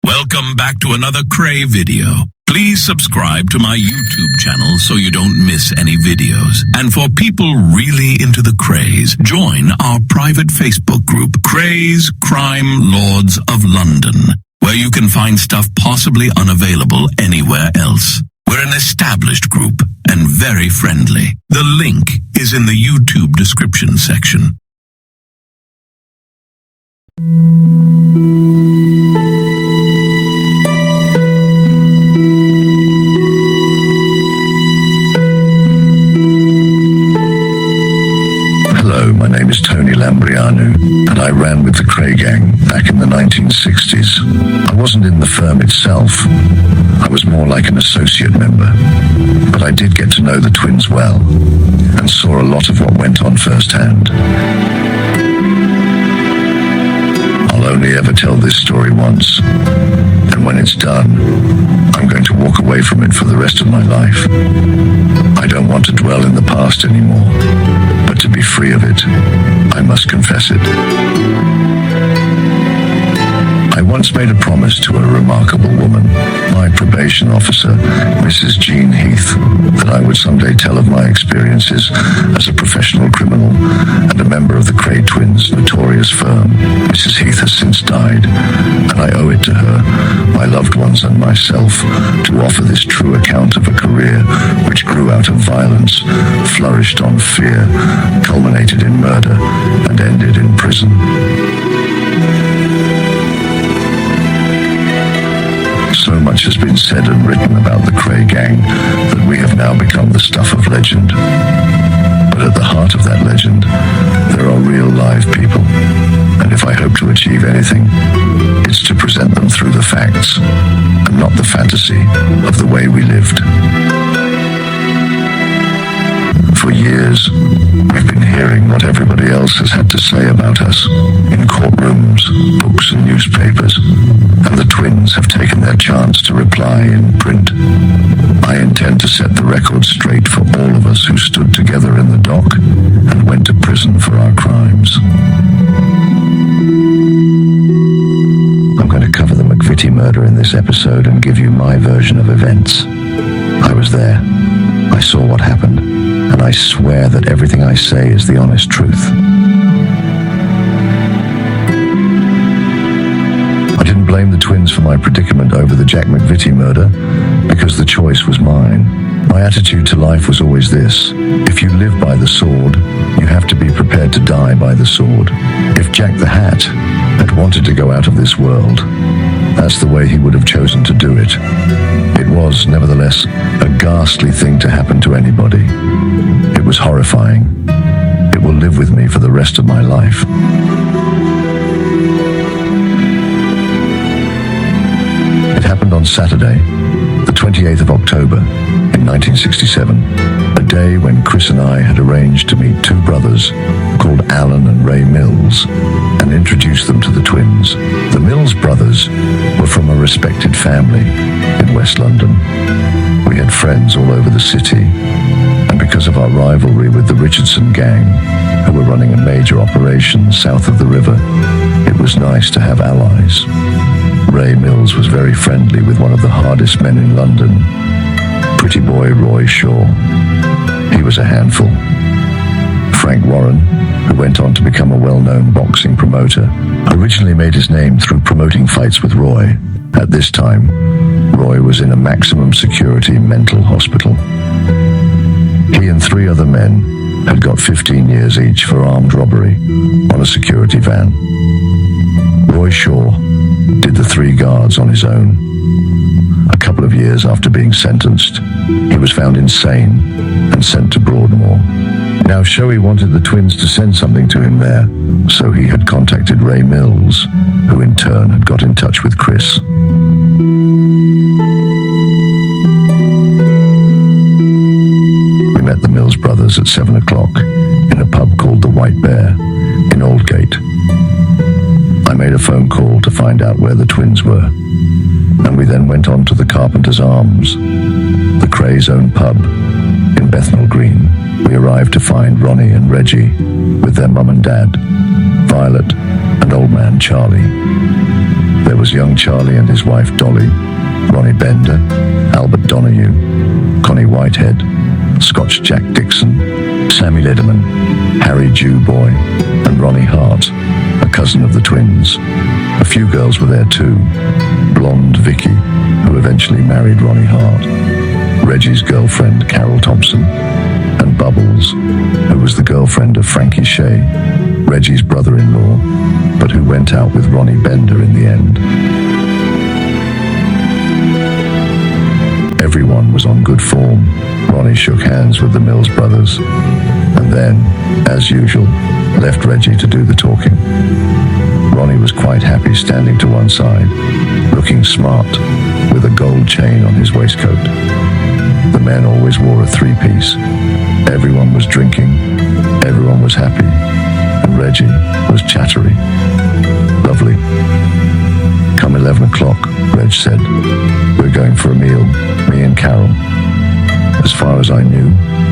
Welcome back to another Kray video. Please subscribe to my YouTube channel so you don't miss any videos. And for people really into the Krays, join our private Facebook group, Krays Crime Lords of London, where you can find stuff possibly unavailable anywhere else. We're an established group and very friendly. The link is in the YouTube description section. Hello, my name is Lambrianou, and I ran with the Kray gang back in the 1960s. I wasn't in the firm itself. I was more like an associate member. But I did get to know the twins well, and saw a lot of what went on firsthand. I'll only ever tell this story once, and when it's done, I'm going to walk away from it for the rest of my life. I don't want to dwell in the past anymore, but to be free of it, I must confess it. I once made a promise to a remarkable woman, my probation officer, Mrs. Jean Heath, that I would someday tell of my experiences as a professional criminal and a member of the Kray twins' notorious firm. Mrs. Heath has since died, and I owe it to her, my loved ones and myself, to offer this true account of a career which grew out of violence, flourished on fear, culminated in murder, and ended in prison. So much has been said and written about the Kray gang that we have now become the stuff of legend. But at the heart of that legend, there are real live people. And if I hope to achieve anything, it's to present them through the facts, and not the fantasy of the way we lived. For years, we've been hearing what everybody else has had to say about us in courtrooms, books and newspapers, and the twins have taken their chance to reply in print. I intend to set the record straight for all of us who stood together in the dock and went to prison for our crimes. I'm going to cover the McVitie murder in this episode and give you my version of events. I was there. I saw what happened, and I swear that everything I say is the honest truth. I didn't blame the twins for my predicament over the Jack McVitie murder, because the choice was mine. My attitude to life was always this: if you live by the sword, you have to be prepared to die by the sword. If Jack the Hat had wanted to go out of this world, that's the way he would have chosen to do it. It was, nevertheless, a ghastly thing to happen to anybody. It was horrifying. It will live with me for the rest of my life. It happened on Saturday, the 28th of October, in 1967, a day when Chris and I had arranged to meet two brothers called Alan and Ray Mills and introduce them to the twins. The Mills brothers were from a respected family in West London. We had friends all over the city, and because of our rivalry with the Richardson gang, who were running a major operation south of the river, it was nice to have allies. Ray Mills was very friendly with one of the hardest men in London, pretty boy Roy Shaw. He was a handful. Frank Warren, who went on to become a well-known boxing promoter, originally made his name through promoting fights with Roy. At this time, Roy was in a maximum security mental hospital. He and three other men had got 15 years each for armed robbery on a security van. Roy Shaw did the three guards on his own. A couple of years after being sentenced, he was found insane and sent to Broadmoor. Now, Shoei wanted the twins to send something to him there, so he had contacted Ray Mills, who in turn had got in touch with Chris. We met the Mills brothers at 7 o'clock in a pub called the White Bear in Aldgate. I made a phone call to find out where the twins were, and we then went on to the Carpenter's Arms, the Krays' own pub in Bethnal Green. We arrived to find Ronnie and Reggie with their mum and dad, Violet and old man Charlie. There was young Charlie and his wife Dolly, Ronnie Bender, Albert Donahue, Connie Whitehead, Scotch Jack Dixon, Sammy Lederman, Harry Jewboy, and Ronnie Hart, a cousin of the twins. A few girls were there too. Blonde Vicky, who eventually married Ronnie Hart, Reggie's girlfriend Carol Thompson, and Bubbles, who was the girlfriend of Frankie Shea, Reggie's brother-in-law, but who went out with Ronnie Bender in the end. Everyone was on good form. Ronnie shook hands with the Mills brothers, and then, as usual, left Reggie to do the talking. Ronnie was quite happy standing to one side, looking smart, with a gold chain on his waistcoat. The men always wore a three-piece. Everyone was drinking, everyone was happy, and Reggie was chattery. Lovely. Come 11 o'clock, Reg said. We're going for a meal, me and Carol. As far as I knew,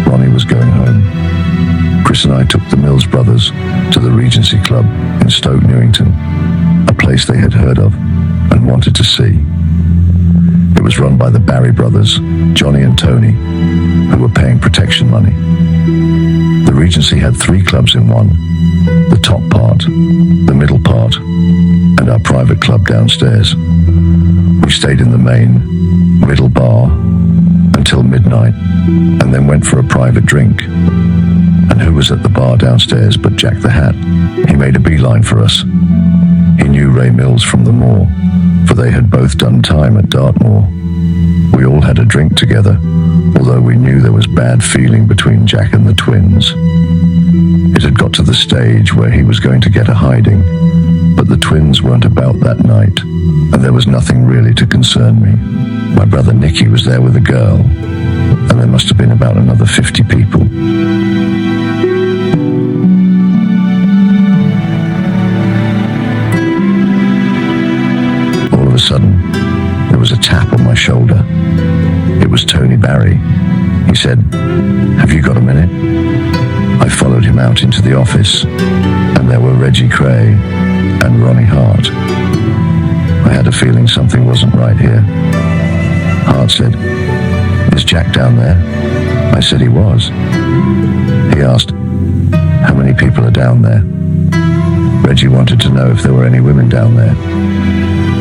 Ronnie was going home. Chris and I took the Mills brothers to the Regency Club in Stoke Newington, a place they had heard of and wanted to see. It was run by the Barry brothers, Johnny and Tony, who were paying protection money. The Regency had 3 clubs in one: the top part, the middle part, and our private club downstairs. We stayed in the main, middle bar until midnight, and then went for a private drink. And who was at the bar downstairs but Jack the Hat? He made a beeline for us. He knew Ray Mills from the Moor, for they had both done time at Dartmoor. We all had a drink together, although we knew there was bad feeling between Jack and the twins. It had got to the stage where he was going to get a hiding, but the twins weren't about that night, and there was nothing really to concern me. My brother Nicky was there with a girl, and there must have been about another 50 people. All of a sudden, there was a tap on my shoulder. It was Tony Barry. He said, "Have you got a minute?" I followed him out into the office, and there were Reggie Kray and Ronnie Hart. I had a feeling something wasn't right here. Hart said, "Is Jack down there?" I said he was. He asked, "How many people are down there?" Reggie wanted to know if there were any women down there.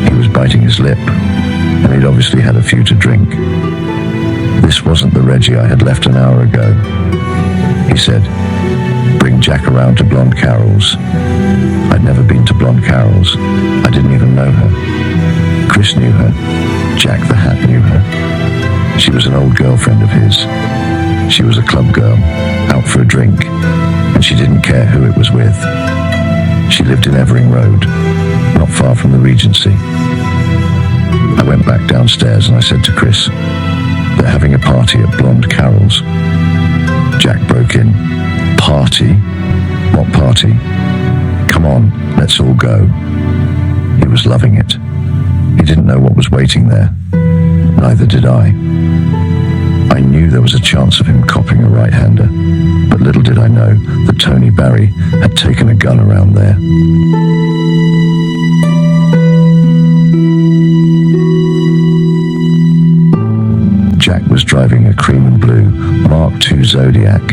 He was biting his lip, and he'd obviously had a few to drink. This wasn't the Reggie I had left an hour ago. He said, "Bring Jack around to Blonde Carol's." I'd never been to Blonde Carol's. I didn't even know her. Chris knew her. Jack the Hat knew her. She was an old girlfriend of his. She was a club girl, out for a drink, and she didn't care who it was with. She lived in Evering Road, not far from the Regency. I went back downstairs and I said to Chris, "They're having a party at Blonde Carol's." Jack broke in. "Party? What party? Come on, let's all go." He was loving it. He didn't know what was waiting there. Neither did I. I knew there was a chance of him copping a right-hander, but little did I know that Tony Barry had taken a gun around there. Jack was driving a cream and blue Mark II Zodiac.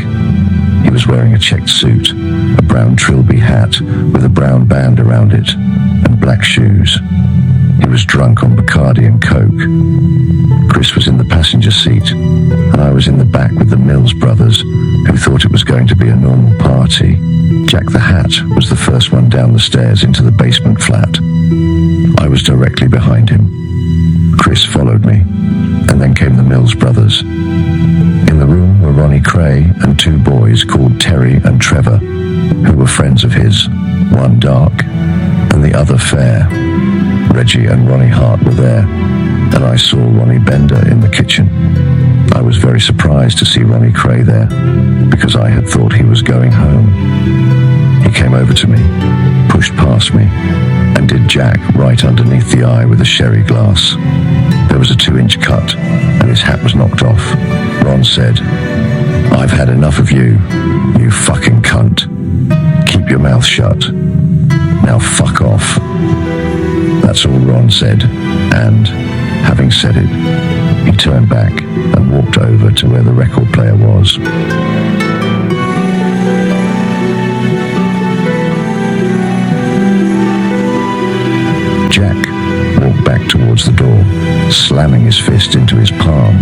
He was wearing a checked suit, a brown trilby hat with a brown band around it, and black shoes. He was drunk on Bacardi and Coke. Chris was in the passenger seat, and I was in the back with the Mills brothers, who thought it was going to be a normal party. Jack the Hat was the first one down the stairs into the basement flat. I was directly behind him. Chris followed me, and then came the Mills brothers. In the room were Ronnie Kray and 2 boys called Terry and Trevor, who were friends of his, one dark and the other fair. Reggie and Ronnie Hart were there, and I saw Ronnie Bender in the kitchen. I was very surprised to see Ronnie Kray there, because I had thought he was going home. He came over to me, pushed past me, and did Jack right underneath the eye with a sherry glass. There was a 2-inch cut, and his hat was knocked off. Ron said, "I've had enough of you, you fucking cunt. Keep your mouth shut. Now fuck off." That's all Ron said, and, having said it, he turned back and walked over to where the record player was. Jack walked back towards the door, slamming his fist into his palm,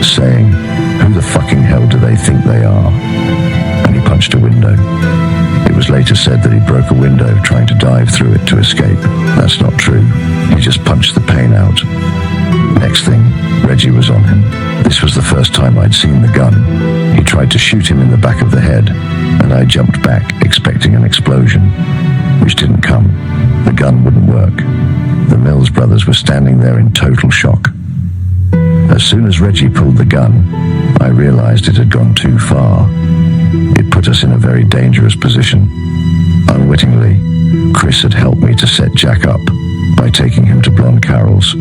saying, "Who the fucking hell do they think they are?" And he punched a window. It was later said that he broke a window trying to dive through it to escape. That's not true. He just punched the pain out. Next thing, Reggie was on him. This was the first time I'd seen the gun. He tried to shoot him in the back of the head, and I jumped back, expecting an explosion, which didn't come. The gun wouldn't work. The Mills brothers were standing there in total shock. As soon as Reggie pulled the gun, I realized it had gone too far. It put us in a very dangerous position. Unwittingly, Chris had helped me to set Jack up by taking him to Blonde Carol's,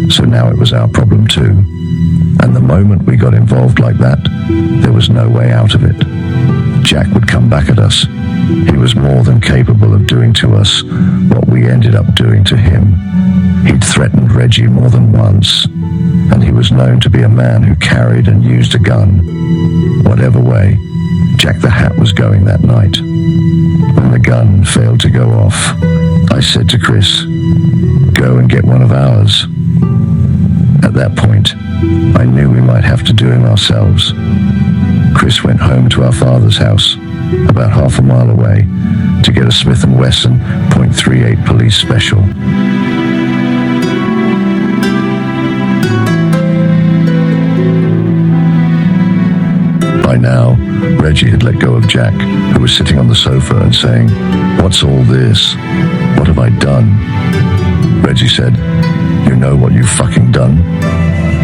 so now it was our problem too. And the moment we got involved like that, there was no way out of it. Jack would come back at us. He was more than capable of doing to us what we ended up doing to him. He'd threatened Reggie more than once, and he was known to be a man who carried and used a gun. Whatever way, Jack the Hat was going that night. When the gun failed to go off, I said to Chris, "Go and get one of ours." At that point, I knew we might have to do him ourselves. Chris went home to our father's house, about half a mile away, to get a Smith & Wesson .38 police special. By now, Reggie had let go of Jack, who was sitting on the sofa and saying, "What's all this? What have I done?" Reggie said, "You know what you've fucking done?"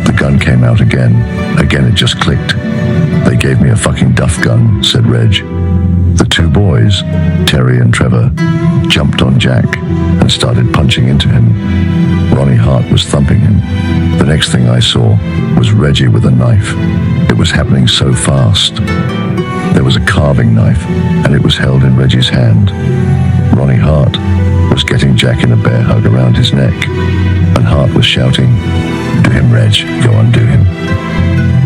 The gun came out again. Again it just clicked. "They gave me a fucking duff gun," said Reg. The two boys, Terry and Trevor, jumped on Jack and started punching into him. Ronnie Hart was thumping him. The next thing I saw was Reggie with a knife. It was happening so fast. There was a carving knife, and it was held in Reggie's hand. Ronnie Hart was getting Jack in a bear hug around his neck, and Hart was shouting, "Do him, Reg, go on, do him."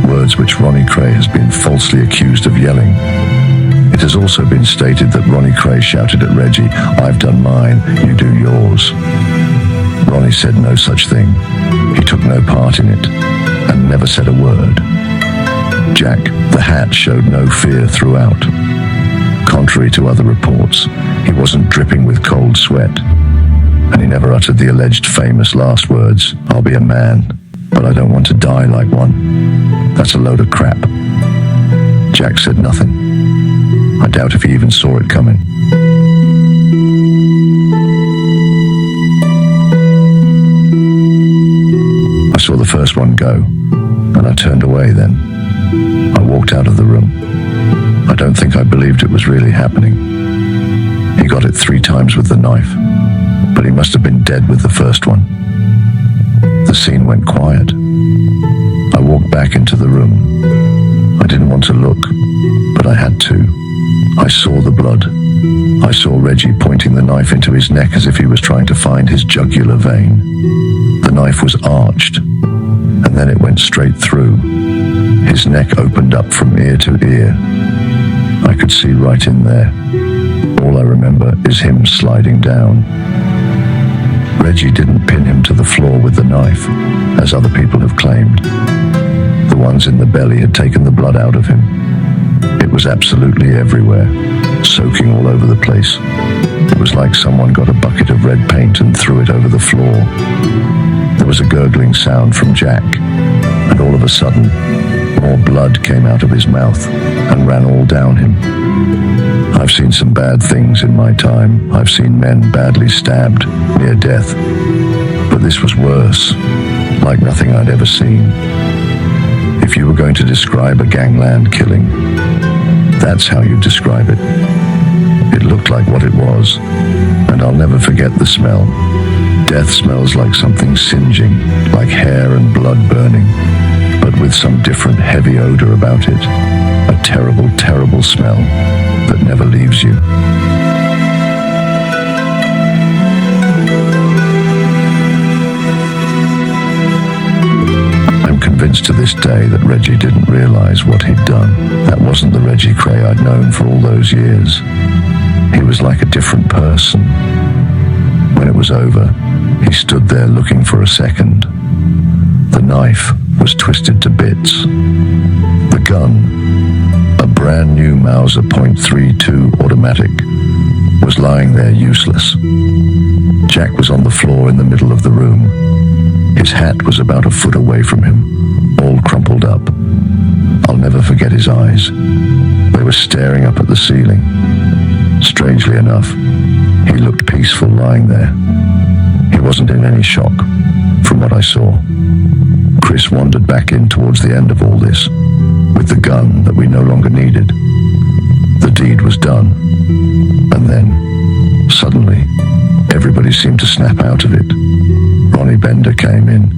Words which Ronnie Kray has been falsely accused of yelling. It has also been stated that Ronnie Kray shouted at Reggie, "I've done mine, you do yours." Ronnie said no such thing. He took no part in it, and never said a word. Jack the Hat showed no fear throughout. Contrary to other reports, he wasn't dripping with cold sweat, and he never uttered the alleged famous last words, "I'll be a man, but I don't want to die like one." That's a load of crap. Jack said nothing. I doubt if he even saw it coming. I saw the first one go, and I turned away then. I walked out of the room. I don't think I believed it was really happening. He got it 3 times with the knife, but he must have been dead with the first one. The scene went quiet. I walked back into the room. I didn't want to look, but I had to. I saw the blood. I saw Reggie pointing the knife into his neck as if he was trying to find his jugular vein. The knife was arched, and then it went straight through. His neck opened up from ear to ear. I could see right in there. All I remember is him sliding down. Reggie didn't pin him to the floor with the knife, as other people have claimed. The ones in the belly had taken the blood out of him. It was absolutely everywhere, soaking all over the place. It was like someone got a bucket of red paint and threw it over the floor. There was a gurgling sound from Jack, and all of a sudden, more blood came out of his mouth and ran all down him. I've seen some bad things in my time. I've seen men badly stabbed, near death. But this was worse, like nothing I'd ever seen. If you were going to describe a gangland killing, that's how you'd describe it. It looked like what it was, and I'll never forget the smell. Death smells like something singeing, like hair and blood burning, but with some different heavy odor about it. A terrible, terrible smell that never leaves you. convinced to this day that Reggie didn't realize what he'd done. That wasn't the Reggie Kray I'd known for all those years. He was like a different person. When it was over, he stood there looking for a second. The knife was twisted to bits. The gun, a brand new Mauser .32 automatic, was lying there useless. Jack was on the floor in the middle of the room. His hat was about a foot away from him, all crumpled up. I'll never forget his eyes. They were staring up at the ceiling. Strangely enough, he looked peaceful lying there. He wasn't in any shock, from what I saw. Chris wandered back in towards the end of all this, with the gun that we no longer needed. The deed was done, and then, suddenly, everybody seemed to snap out of it. Ronnie Bender came in.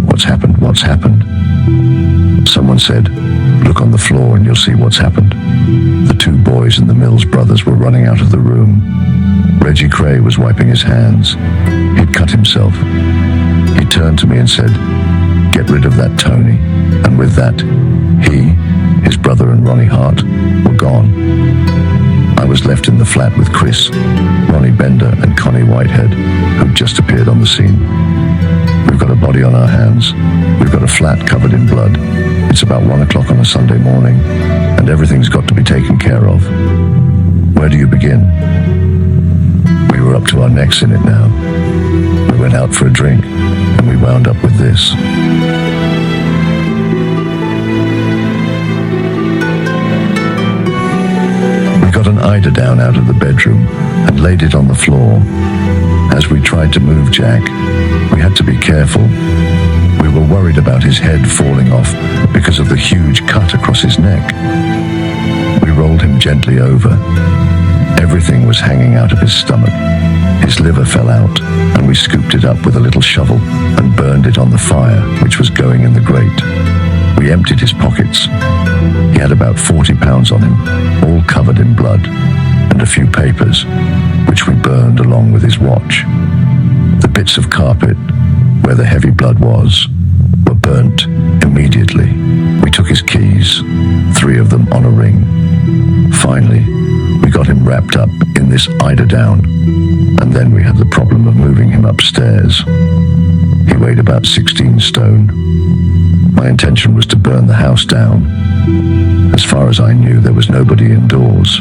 What's happened? What's happened? Someone said, look on the floor and you'll see what's happened. The two boys and the Mills brothers were running out of the room. Reggie Kray was wiping his hands. He'd cut himself. He turned to me and said, get rid of that Tony. And with that, he, his brother and Ronnie Hart were gone. I was left in the flat with Chris, Ronnie Bender and Connie Whitehead, who'd just appeared on the scene. We've got a body on our hands. We've got a flat covered in blood. It's about 1 o'clock on a Sunday morning, and everything's got to be taken care of. Where do you begin? We were up to our necks in it now. We went out for a drink, and we wound up with this. We got an eiderdown out of the bedroom and laid it on the floor. As we tried to move Jack, we had to be careful. We were worried about his head falling off because of the huge cut across his neck. We rolled him gently over. Everything was hanging out of his stomach. His liver fell out, and we scooped it up with a little shovel and burned it on the fire, which was going in the grate. We emptied his pockets. He had about 40 pounds on him, all covered in blood, and a few papers, which we burned along with his watch. The bits of carpet, where the heavy blood was, were burnt immediately. We took his keys, 3 of them on a ring. Finally, we got him wrapped up in this eiderdown, and then we had the problem of moving him upstairs. He weighed about 16 stone. My intention was to burn the house down. As far as I knew, there was nobody indoors.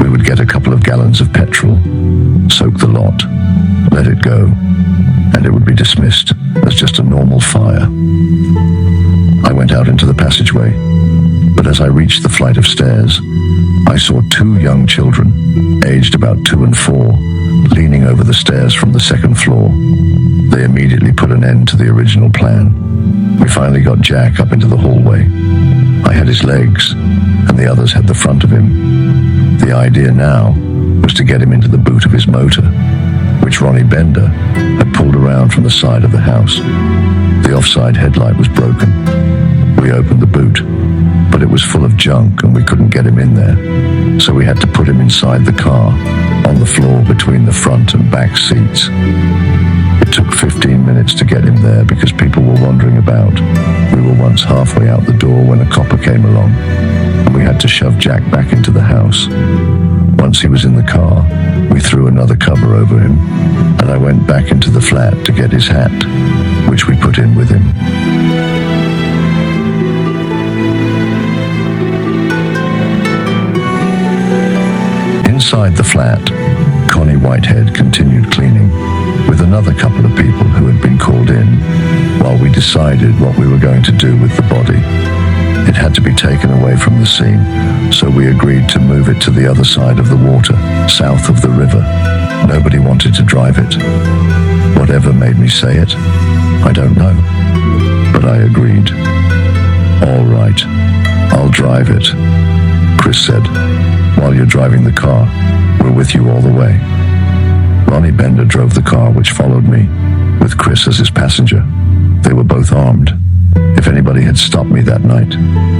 We would get a couple of gallons of petrol, soak the lot, let it go, and it would be dismissed as just a normal fire. I went out into the passageway, but as I reached the flight of stairs, I saw 2 young children, aged about 2 and 4, leaning over the stairs from the second floor. They immediately put an end to the original plan. We finally got Jack up into the hallway. I had his legs, and the others had the front of him. The idea now was to get him into the boot of his motor, which Ronnie Bender had pulled around from the side of the house. The offside headlight was broken. We opened the boot, but it was full of junk and we couldn't get him in there. So we had to put him inside the car, on the floor between the front and back seats. It took 15 minutes to get him there because people were wandering about. We were once halfway out the door when a copper came along, and we had to shove Jack back into the house. Once he was in the car, we threw another cover over him, and I went back into the flat to get his hat, which we put in with him. Inside the flat, Connie Whitehead continued cleaning with another couple of people who had been called in while we decided what we were going to do with the body. It had to be taken away from the scene, so we agreed to move it to the other side of the water, south of the river. Nobody wanted to drive it. Whatever made me say it, I don't know. But I agreed. All right, I'll drive it, Chris said. While you're driving the car, we're with you all the way. Ronnie Bender drove the car, which followed me, with Chris as his passenger. They were both armed. If anybody had stopped me that night,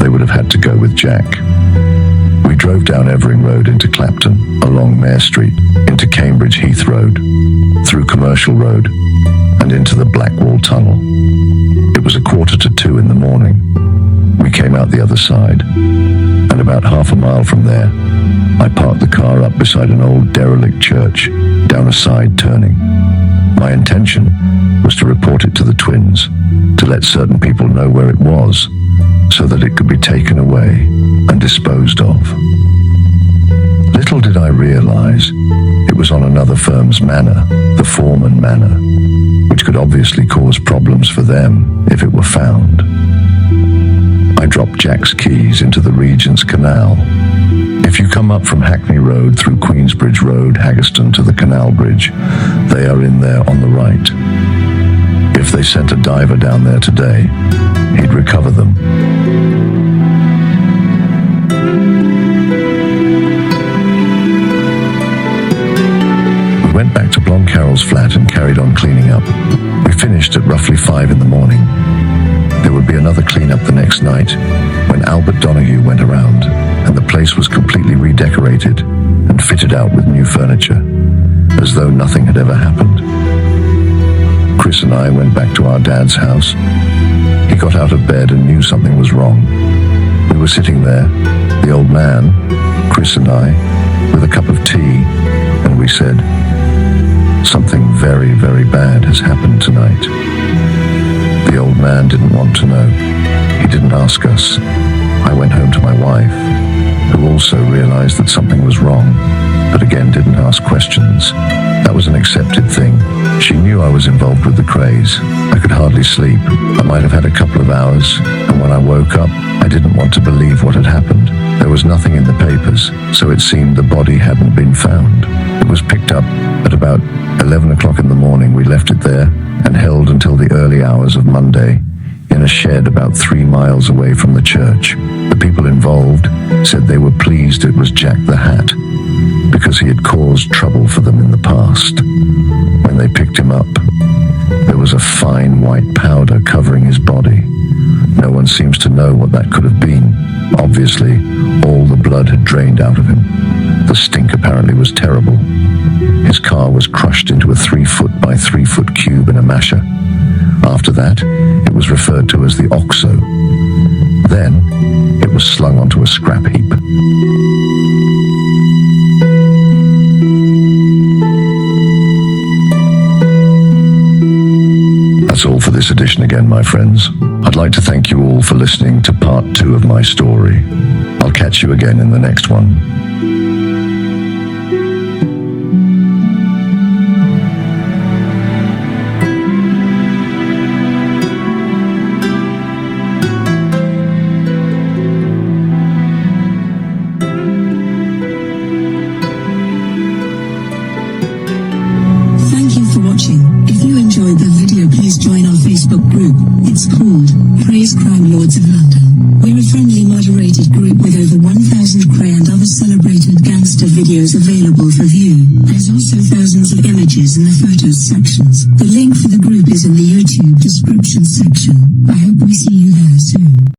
they would have had to go with Jack. We drove down Evering Road into Clapton, along Mare Street, into Cambridge Heath Road, through Commercial Road, and into the Blackwall Tunnel. It was 1:45 in the morning. We came out the other side, and about half a mile from there, I parked the car up beside an old derelict church, down a side turning. My intention was to report it to the twins, to let certain people know where it was, so that it could be taken away and disposed of. Little did I realize it was on another firm's manor, the Foreman Manor, which could obviously cause problems for them if it were found. I dropped Jack's keys into the Regent's Canal. If you come up from Hackney Road through Queensbridge Road, Haggerston to the Canal Bridge, they are in there on the right. If they sent a diver down there today, he'd recover them. We went back to Blonde Carol's flat and carried on cleaning up. We finished at roughly 5 in the morning. There would be another clean-up the next night when Albert Donahue went around, and the place was completely redecorated and fitted out with new furniture, as though nothing had ever happened. Chris and I went back to our dad's house. He got out of bed and knew something was wrong. We were sitting there, the old man, Chris and I, with a cup of tea, and we said, "Something very, very bad has happened tonight." The old man didn't want to know. He didn't ask us. I went home to my wife, who also realized that something was wrong, but again didn't ask questions. That was an accepted thing. She knew I was involved with the Krays. I could hardly sleep. I might have had a couple of hours, and when I woke up, I didn't want to believe what had happened. There was nothing in the papers, so it seemed the body hadn't been found. It was picked up at about 11 o'clock in the morning. We left it there and held until the early hours of Monday in a shed about 3 miles away from the church. The people involved said they were pleased it was Jack the Hat, because he had caused trouble for them in the past. When they picked him up, there was a fine white powder covering his body. No one seems to know what that could have been. Obviously, all the blood had drained out of him. The stink apparently was terrible. His car was crushed into a 3-foot by 3-foot cube in a masher. After that, it was referred to as the OXO. Then, it was slung onto a scrap heap. That's all for this edition again, my friends. I'd like to thank you all for listening to part 2 of my story. I'll catch you again in the next one. It's called Krays Crime Lords of London. We're a friendly moderated group with over 1,000 Kray and other celebrated gangster videos available for view. There's also thousands of images in the photos sections. The link for the group is in the YouTube description section. I hope we see you there soon.